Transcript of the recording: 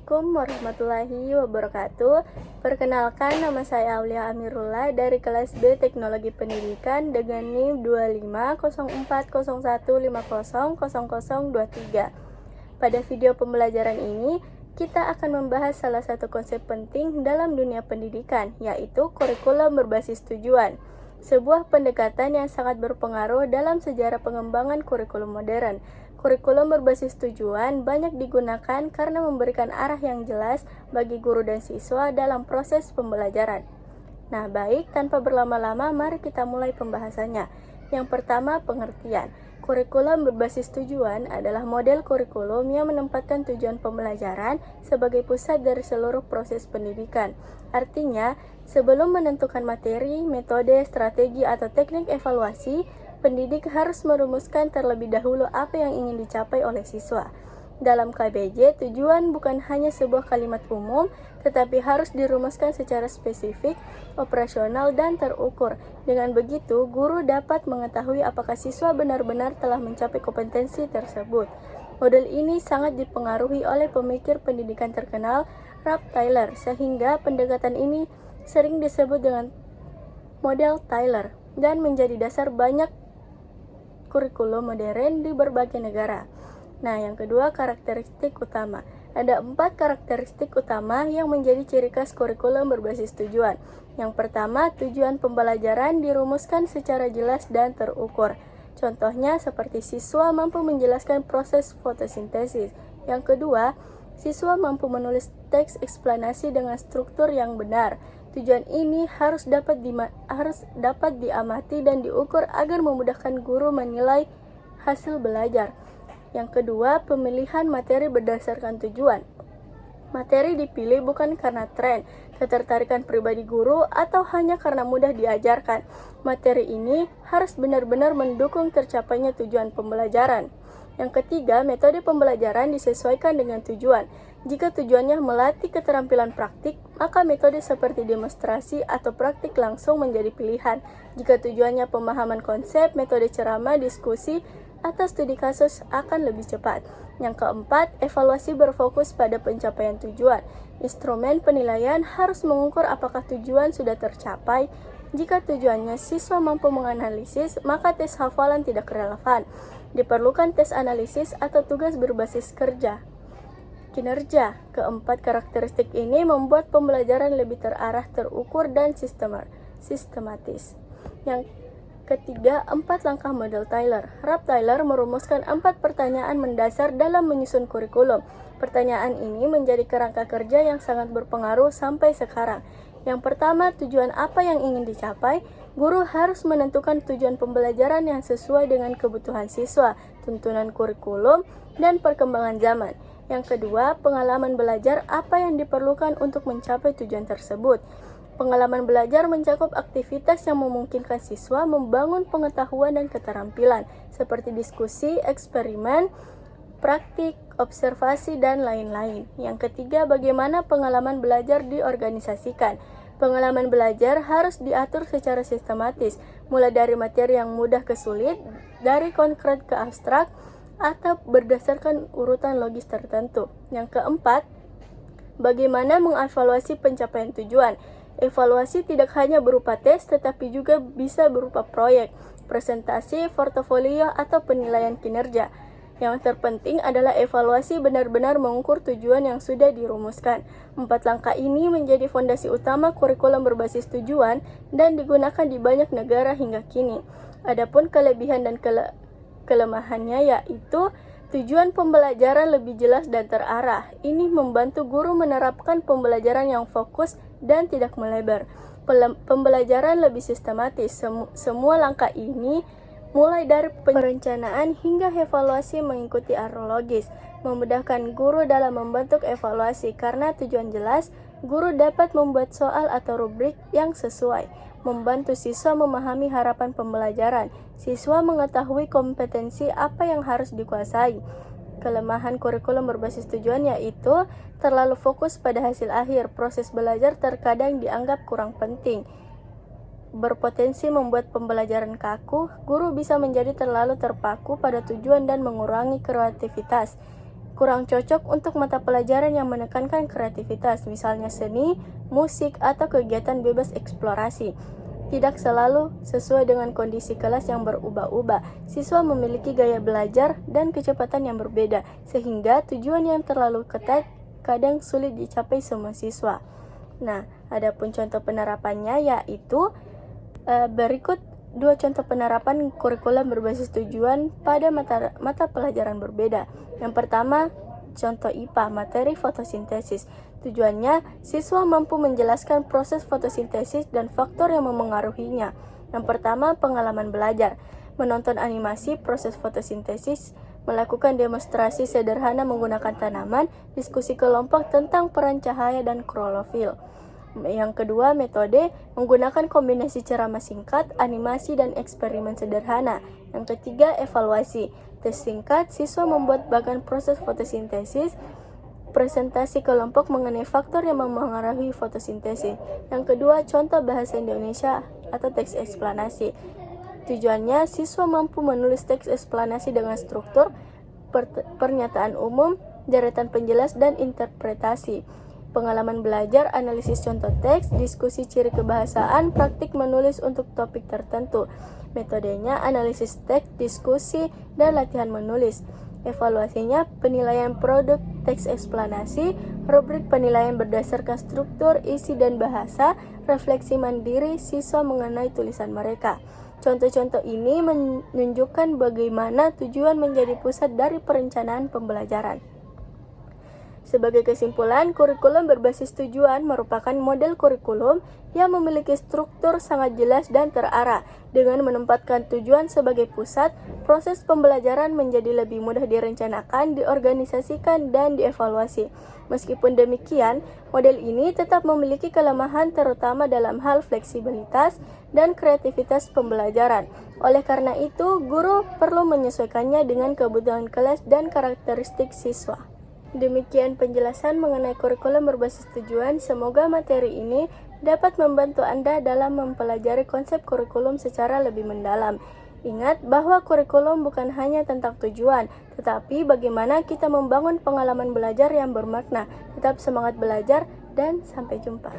Assalamualaikum warahmatullahi wabarakatuh. Perkenalkan, nama saya Aulia Amirullah dari kelas B Teknologi Pendidikan dengan NIM 250401500023. Pada video pembelajaran ini, kita akan membahas salah satu konsep penting dalam dunia pendidikan, yaitu kurikulum berbasis tujuan. Sebuah pendekatan yang sangat berpengaruh dalam sejarah pengembangan kurikulum modern. Kurikulum berbasis tujuan banyak digunakan karena memberikan arah yang jelas bagi guru dan siswa dalam proses pembelajaran. Nah, baik, tanpa berlama-lama, mari kita mulai pembahasannya. Yang pertama, pengertian. Kurikulum berbasis tujuan adalah model kurikulum yang menempatkan tujuan pembelajaran sebagai pusat dari seluruh proses pendidikan. Artinya, sebelum menentukan materi, metode, strategi, atau teknik evaluasi, pendidik harus merumuskan terlebih dahulu apa yang ingin dicapai oleh siswa. Dalam KBJ, tujuan bukan hanya sebuah kalimat umum, tetapi harus dirumuskan secara spesifik, operasional, dan terukur. Dengan begitu, guru dapat mengetahui apakah siswa benar-benar telah mencapai kompetensi tersebut. Model ini sangat dipengaruhi oleh pemikir pendidikan terkenal Ralph Tyler, sehingga pendekatan ini sering disebut dengan model Tyler dan menjadi dasar banyak kurikulum modern di berbagai negara. Nah, yang kedua, karakteristik utama. Ada 4 karakteristik utama yang menjadi ciri khas kurikulum berbasis tujuan. Yang pertama, tujuan pembelajaran dirumuskan secara jelas dan terukur. Contohnya seperti siswa mampu menjelaskan proses fotosintesis. Yang kedua, siswa mampu menulis teks eksplanasi dengan struktur yang benar. Tujuan ini harus dapat diamati dan diukur agar memudahkan guru menilai hasil belajar. Yang kedua, pemilihan materi berdasarkan tujuan. Materi dipilih bukan karena tren, ketertarikan pribadi guru, atau hanya karena mudah diajarkan. Materi ini harus benar-benar mendukung tercapainya tujuan pembelajaran. Yang ketiga, metode pembelajaran disesuaikan dengan tujuan. Jika tujuannya melatih keterampilan praktik, maka metode seperti demonstrasi atau praktik langsung menjadi pilihan. Jika tujuannya pemahaman konsep, metode ceramah, diskusi, atau studi kasus akan lebih cepat. Yang keempat, evaluasi berfokus pada pencapaian tujuan. Instrumen penilaian harus mengukur apakah tujuan sudah tercapai. Jika tujuannya siswa mampu menganalisis, maka tes hafalan tidak relevan. Diperlukan tes analisis atau tugas berbasis kinerja. Keempat karakteristik ini membuat pembelajaran lebih terarah, terukur, dan sistematis. Yang ketiga, 4 langkah model Tyler. Ralph Tyler merumuskan 4 pertanyaan mendasar dalam menyusun kurikulum. Pertanyaan ini menjadi kerangka kerja yang sangat berpengaruh sampai sekarang. Yang pertama, tujuan apa yang ingin dicapai? Guru harus menentukan tujuan pembelajaran yang sesuai dengan kebutuhan siswa, tuntunan kurikulum, dan perkembangan zaman. Yang kedua, pengalaman belajar apa yang diperlukan untuk mencapai tujuan tersebut. Pengalaman belajar mencakup aktivitas yang memungkinkan siswa membangun pengetahuan dan keterampilan, seperti diskusi, eksperimen, praktik, observasi, dan lain-lain. Yang ketiga, bagaimana pengalaman belajar diorganisasikan. Pengalaman belajar harus diatur secara sistematis, mulai dari materi yang mudah ke sulit, dari konkret ke abstrak, atau berdasarkan urutan logis tertentu. Yang keempat, bagaimana mengevaluasi pencapaian tujuan. Evaluasi tidak hanya berupa tes, tetapi juga bisa berupa proyek, presentasi, portofolio, atau penilaian kinerja. Yang terpenting adalah evaluasi benar-benar mengukur tujuan yang sudah dirumuskan. 4 langkah ini menjadi fondasi utama kurikulum berbasis tujuan dan digunakan di banyak negara hingga kini. Adapun kelebihan dan kelemahannya yaitu tujuan pembelajaran lebih jelas dan terarah. Ini membantu guru menerapkan pembelajaran yang fokus dan tidak melebar. Pembelajaran lebih sistematis. Semua langkah ini, mulai dari perencanaan hingga evaluasi, mengikuti arus logis, memudahkan guru dalam membentuk evaluasi. Karena tujuan jelas, guru dapat membuat soal atau rubrik yang sesuai, membantu siswa memahami harapan pembelajaran. Siswa mengetahui kompetensi apa yang harus dikuasai. Kelemahan kurikulum berbasis tujuan yaitu terlalu fokus pada hasil akhir. Proses belajar terkadang dianggap kurang penting, berpotensi membuat pembelajaran kaku. Guru bisa menjadi terlalu terpaku pada tujuan dan mengurangi kreativitas. kurang cocok untuk mata pelajaran yang menekankan kreativitas, misalnya seni, musik, atau kegiatan bebas eksplorasi. Tidak selalu sesuai dengan kondisi kelas yang berubah-ubah. Siswa memiliki gaya belajar dan kecepatan yang berbeda, sehingga tujuan yang terlalu ketat kadang sulit dicapai semua siswa. Nah, adapun contoh penerapannya yaitu berikut 2 contoh penerapan kurikulum berbasis tujuan pada mata pelajaran berbeda. Yang pertama, contoh IPA, materi fotosintesis. Tujuannya, siswa mampu menjelaskan proses fotosintesis dan faktor yang memengaruhinya. Yang pertama, pengalaman belajar. Menonton animasi proses fotosintesis, melakukan demonstrasi sederhana menggunakan tanaman, diskusi kelompok tentang peran cahaya dan klorofil. Yang kedua, metode menggunakan kombinasi ceramah singkat, animasi, dan eksperimen sederhana. Yang ketiga, evaluasi. Tes singkat, siswa membuat bagan proses fotosintesis, presentasi kelompok mengenai faktor yang memengaruhi fotosintesis. Yang kedua, contoh bahasa Indonesia atau teks eksplanasi. Tujuannya, siswa mampu menulis teks eksplanasi dengan struktur, pernyataan umum, deretan penjelas, dan interpretasi. Pengalaman belajar, analisis contoh teks, diskusi ciri kebahasaan, praktik menulis untuk topik tertentu. Metodenya analisis teks, diskusi, dan latihan menulis. Evaluasinya penilaian produk teks eksplanasi, rubrik penilaian berdasarkan struktur, isi, dan bahasa, refleksi mandiri siswa mengenai tulisan mereka. Contoh-contoh ini menunjukkan bagaimana tujuan menjadi pusat dari perencanaan pembelajaran. Sebagai kesimpulan, kurikulum berbasis tujuan merupakan model kurikulum yang memiliki struktur sangat jelas dan terarah. Dengan menempatkan tujuan sebagai pusat, proses pembelajaran menjadi lebih mudah direncanakan, diorganisasikan, dan dievaluasi. Meskipun demikian, model ini tetap memiliki kelemahan terutama dalam hal fleksibilitas dan kreativitas pembelajaran. Oleh karena itu, guru perlu menyesuaikannya dengan kebutuhan kelas dan karakteristik siswa. Demikian penjelasan mengenai kurikulum berbasis tujuan. Semoga materi ini dapat membantu Anda dalam mempelajari konsep kurikulum secara lebih mendalam. Ingat bahwa kurikulum bukan hanya tentang tujuan, tetapi bagaimana kita membangun pengalaman belajar yang bermakna. Tetap semangat belajar dan sampai jumpa.